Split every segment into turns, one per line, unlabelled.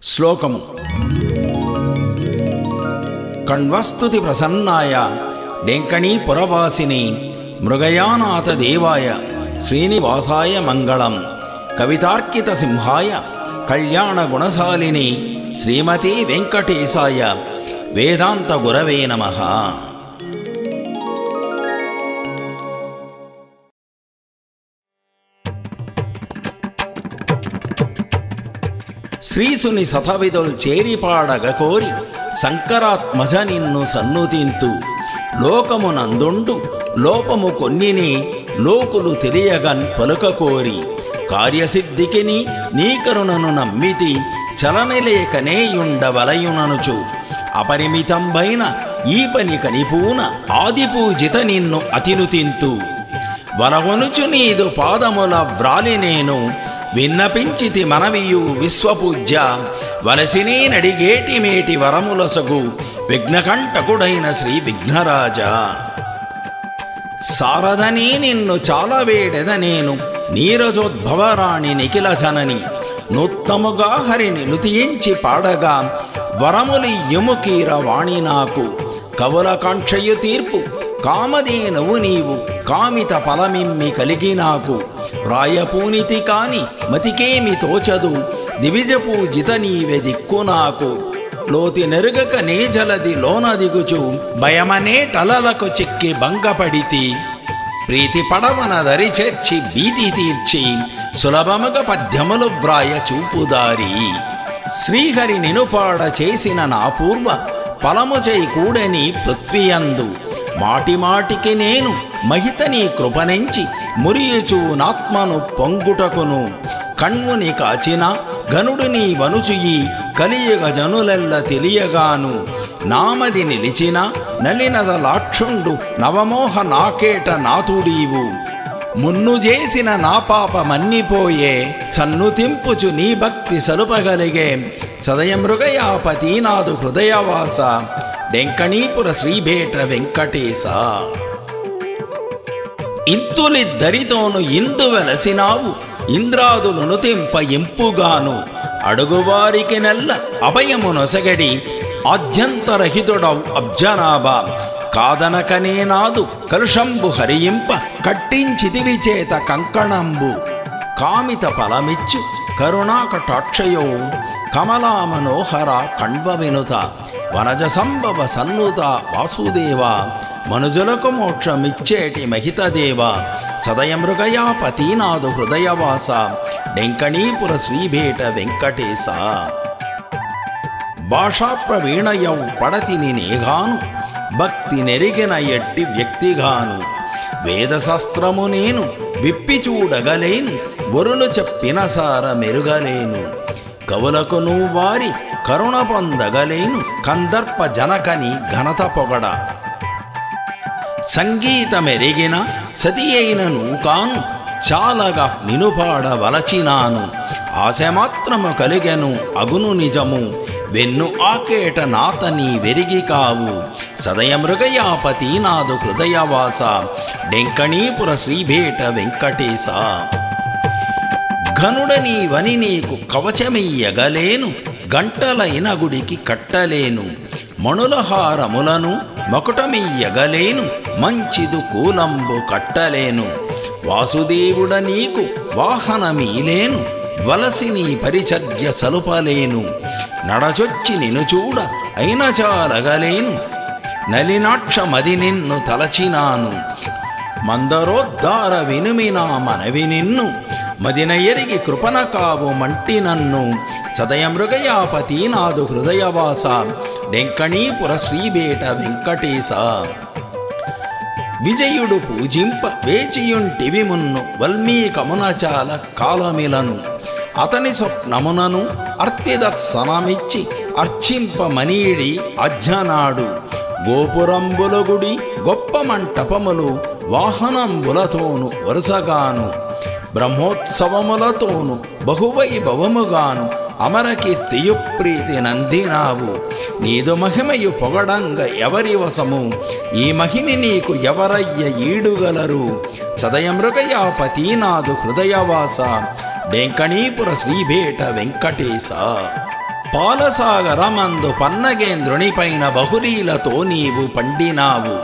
శ్లోకము. కణ్వస్తుతి ప్రసన్నాయ డెంకణీపురవాసిని మృగయానాథ దేవాయ శ్రీనివాసాయ మంగళం. కవితార్కిత సింహాయ కళ్యాణ గుణశాలిని శ్రీమతి వెంకటేశాయ వేదాంత గురవే నమః. శ్రీసుని సతవిధుల్ చేరిపాడగ కోరి శంకరాత్మజ నిన్ను సన్నుతింతు. లోకమునందుండు లోపము కొన్నిని లోకులు తెలియగన్ పలుక కోరి. కార్యసిద్ధికిని నీ కరుణను నమ్మితి చలనలేకనేయుండవలయుననుచు. అపరిమితంబైన ఈ పని కనిపూన ఆదిపూజిత నిన్ను అతినుతింతు. వలవనుచు నీదు పాదముల వ్రాలి నేను విన్నపించితి మనవియు విశ్వపూజ్య. వలసినే నడిగేటి మేటి వరములసగు విఘ్నకంటకుడైన శ్రీ విఘ్నరాజా. సారదని నిన్ను చాలా వేడెద నేను నీరజోద్భవరాణి నిఖిల జనని. నూత్తముగా హరిని నుతియించి పాడగా వరములియ్యుము కీరవాణి నాకు. కవుల కాంక్షయు తీర్పు కామధేనువు నీవు కామిత ఫలమిమ్మి కలిగి నాకు. రాయపూనితి కాని మతికేమి తోచదు దివిజ పూజిత నీవె దిక్కు నాకు. లోతి నెరుగక నే జలది లోన దిగుచు భయమనే టలలకు చిక్కి భంగపడితి. ప్రీతి పడవన దరి చేర్చి భీతి తీర్చి సులభముగ పద్యములు వ్రాయ చూపుదారి. శ్రీహరి నినుపాడ చేసిన నా పూర్వ ఫలము చేయి కూడని పృథ్వీయందు. మాటి మాటికి నేను మహితని కృపణించి మురియుచు నాత్మను పొంగుటకును. కణ్వుని కాచిన గనుడిని వనుచుయి కలియుగ జనులెల్ల తెలియగాను. నామది నిలిచిన నలినద లాక్షుండు నవమోహ నాకేట నాతుడీవు. మున్ను చేసిన నా పాప మన్నిపోయే సన్నుతింపుచు నీ భక్తి సలుపగలిగే. సదయమృగయాపతి నాదు హృదయవాస డెంకణీపుర శ్రీభేట వెంకటేశ. ఇంతులిద్దరితోను ఇందు వెలసినావు ఇంద్రాదులను తెంప ఇంపుగాను. అడుగువారికి నెల్ల అభయము నొసగడి ఆద్యంతరహితుడవు అబ్జనాభా. కాదనకనే నాదు కలుషంబు హరియింప కట్టించితివి చేత కంకణంబు. కామిత ఫలమిచ్చు కరుణాకటాక్షయో కమలా మనోహర కణ్వ వినుత. వనజ సంభవ సన్నుత వాసుదేవ మనుజులకు మోక్షమిచ్చేటి మహితదేవ. సదయమృగయాపతి నాదు హృదయవాస డెంకణీపుర శ్రీభేట వెంకటేశ. భాషా ప్రవీణయౌ పడతిని నేగాను భక్తి నెరిగిన ఎట్టి వ్యక్తిగాను. వేదశాస్త్రము నేను విప్పి చూడగలేను వరులు చెప్పిన సార మెరుగలేను. కవులకు నువ్వు వారి కరుణ పొందగలేను కందర్ప జనకని ఘనత పొగడ. సంగీతమెరిగిన సతి అయినను కాను చాలగా నినుపాడవలచినాను. ఆశమాత్రము కలిగెను అగును నిజము వెన్ను ఆకేట నాతని వెరిగి కావు. సదయమృగయాపతి నాదు హృదయవాస డెంకణీపుర శ్రీభేట వెంకటేశ. ఘనుడని వని నీకు కవచమియ్యగలేను గంటలైన గుడికి కట్టలేను. మణులహారములను మకుటమియ్యగలేను మంచిదు కూలంబు కట్టలేను. వాసుదేవుడ నీకు వాహనమీలేను వలసి నీ పరిచర్య సలుపలేను. నడచొచ్చి నిను చూడ అయిన చాలగలేను నలినాక్ష మది నిన్ను తలచినాను. మందరోద్ధార వినుమినా మనవి నిన్ను మదిన ఎరిగి కృపణ కావు మంటి నన్ను. సదయమృగయాపతి నాదు హృదయవాస డెంకణీపుర శ్రీభేట వెంకటేశ. విజయుడు పూజింప వేచియుంటివి మున్ను వల్మీకమున చాల కాలమిలను. అతని స్వప్నమునను అర్తిదర్శనమిచ్చి అర్చింప మనీడి అజ్ఞనాడు. గోపురంబుల గుడి గొప్ప మంటపములు వాహనంబులతోను వరుసగాను. బ్రహ్మోత్సవములతోను బహువైభవముగాను అమరకీర్తియు ప్రీతి నందినావు. నీదు మహిమయు పొగడంగ ఎవరి వశము ఈ మహిని నీకు ఎవరయ్య ఈడుగలరు. సదయమృగయాపతి నాదు హృదయవాస డెంకణీపుర శ్రీభేట వెంకటేశ. పాలసాగరమందు పన్నగేంద్రునిపైన బహురీలతో నీవు పండినావు.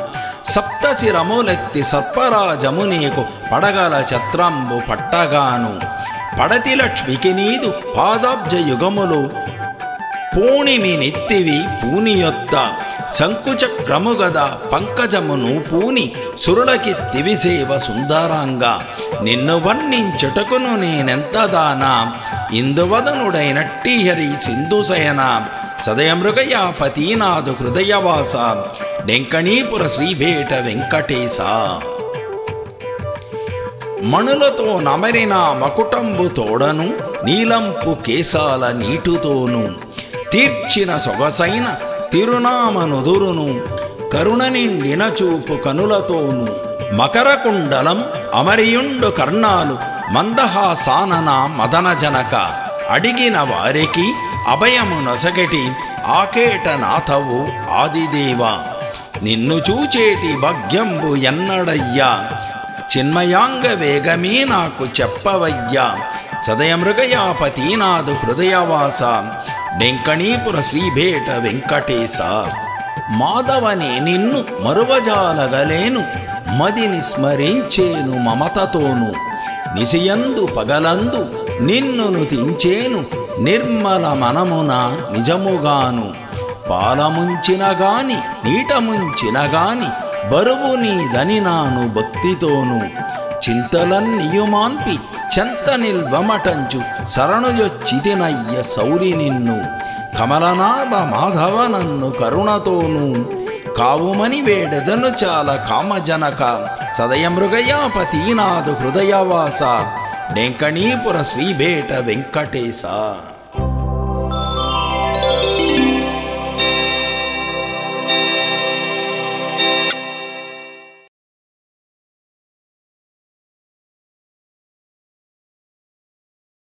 సప్తశిరములెత్తి సర్పరాజము నీకు పడగల ఛత్రంబు పట్టగాను. పడతి లక్ష్మికి నీదు పాదాబ్జ యుగములు పూణిమి నెత్తివి పూనియొత్త. శంకుచక్రము గద పంకజమును పూని సురులకిత్తివి సేవ సుందరంగా. నిన్ను వర్ణించుటకును నేనెంత దానా, ఇందువదనుడైనట్టి హరి సింధుశయన. సదయమృగయాపతీనాథు హృదయవాస, డెంకణీపుర శ్రీభేట వెంకటేశ. మణులతో నమరిన మకుటంబు తోడను నీలంపు కేశాల నీటుతోను. తీర్చిన సొగసైన తిరునామనుదురును కరుణ నిండిన చూపు కనులతోను. మకరకుండలం అమరియుండు కర్ణాలు మందహాసానన మదన జనక. అడిగిన వారికి అభయము నొసగటి ఆకేటనాథవు ఆదిదేవ. నిన్ను చూచేటి భాగ్యంబు ఎన్నడయ్యా, చిన్మయాంగ వేగమే నాకు చెప్పవయ్యా. సదయమృగయాపతీనాథు హృదయవాస, డెంకణీపుర శ్రీభేట వెంకటేశ. మాధవనే నిన్ను మరువజాలగలేను, మదిని స్మరించేను మమతతోను. నిశయందు పగలందు నిన్నును తించేను, నిర్మల మనమున నిజముగాను. పాలముంచిన గాని నీట ముంచిన గాని బరువు నీదని నాను భక్తితోను. చింతలన్నియుమాన్పి చెంత నిల్వమటంచు శరణుజొచ్చితినయ్య సౌరి నిన్ను. కమలనాభ మాధవ నన్ను కరుణతోను కావుమని వేడెదను చాల కామజనక. సదయమృగయాపతీనాథు హృదయవాస, డెంకణీపుర శ్రీభేట వెంకటేశ.